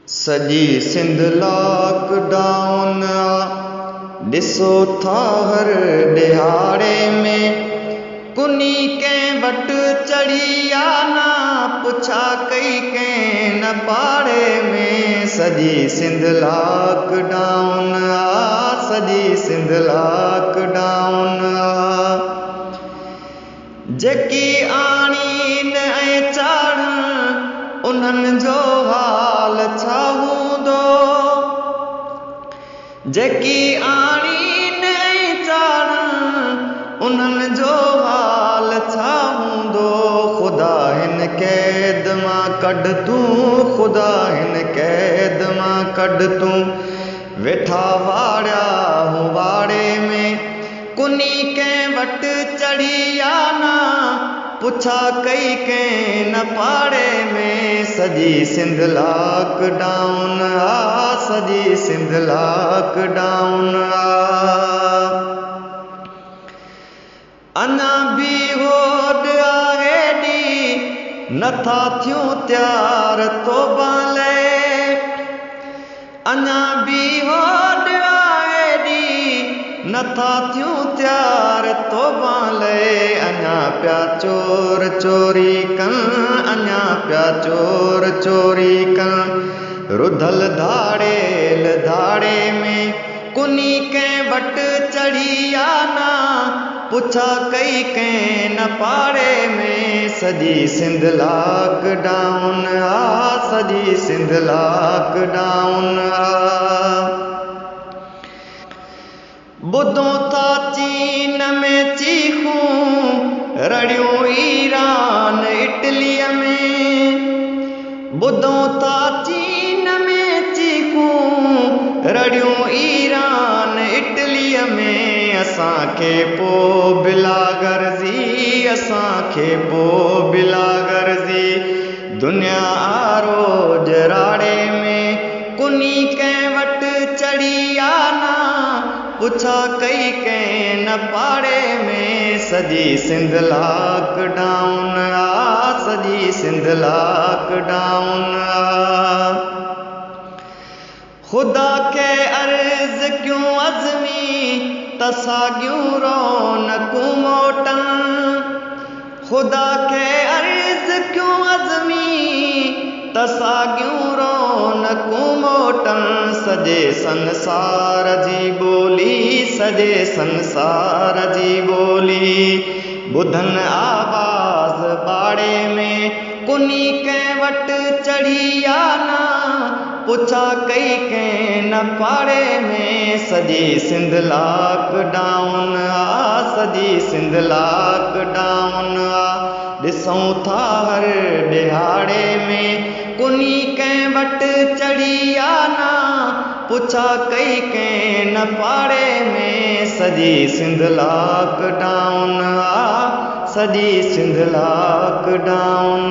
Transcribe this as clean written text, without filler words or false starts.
सॼी सिंध लॉकडाउन ॾिसो था हर ॾिहाड़े में कुनी कंहिं वटि चढ़ी या न पुछा कई कंहिं न पाड़े में। सॼी सिंध लॉकडाउन सॼी सिंध लॉकडाउन जेकी आणी न ऐं चाढ़ उन्हनि जो हाल छा हूंदो। जेकी आणी न ऐं चाढ़ उन्हनि जो हाल छा हूंदो। ख़ुदा हिन क़ैद मां कढ तूं ख़ुदा हिन क़ैद मां कढ तूं वेठा वाड़िया हूं वाड़े में कुनी कंहिं वटि चढ़ी या न पुछा कई कंहिं न पाड़े में। सॼी सिंध लॉकडाउन सॼी सिंध लॉकडाउन अञा बि होॾ आहे ॾी नथा थियूं तयार तौबा लाइ। अञा बि होॾ आहे ॾी नथा थियूं तयार तौबा लाइ। अञा पिया चोर चोरी कनि अञा पिया चोर चोरी कनि रुधल धाड़ेल धाड़े में कुनी कंहिं वटि चढ़ी या न पुछा कई कंहिं न पाड़े में। सॼी सिंध लॉकडाउन सॼी सिंध लॉकडाउन ॿुधो था चीन में चीखूं रड़ियूं ईरान इटलीअ में। ॿुधो था चीन में चीखूं रड़ियूं ईरान इटलीअ में। असांखे पोइ बिला गर्ज़ी असांखे पोइ बिला गर्ज़ी दुनिया आरोज राड़े में कुनी कंहिं वटि चढ़ी या न पुछा कई कंहिं न पाड़े में। सॼी सिंध लॉकडाउन सॼी सिंध लॉकडाउन ख़ुदा खे अर्ज़ क्यों अज़मी त साॻियूं रौनकूं मोटनि। ख़ुदा खे अर्ज़ क्यों अज़मी त साॻियूं रौनकूं मोटनि। सॼे संसार जी ॿोली सॼे संसार जी ॿोली ॿुधनि आवाज़ बाड़े में कुनी कंहिं वटि चढ़ी या न पुछा कई कंहिं न पाड़े में। सॼी सिंध लॉकडाउन सॼी सिंध लॉकडाउन ॾिसूं था हर ॾिहाड़े में कुनी कंहिं वटि चढ़ी या न पुछा कई कंहिं न पाड़े में। सॼी सिंध लॉकडाउन सॼी सिंध लॉकडाउन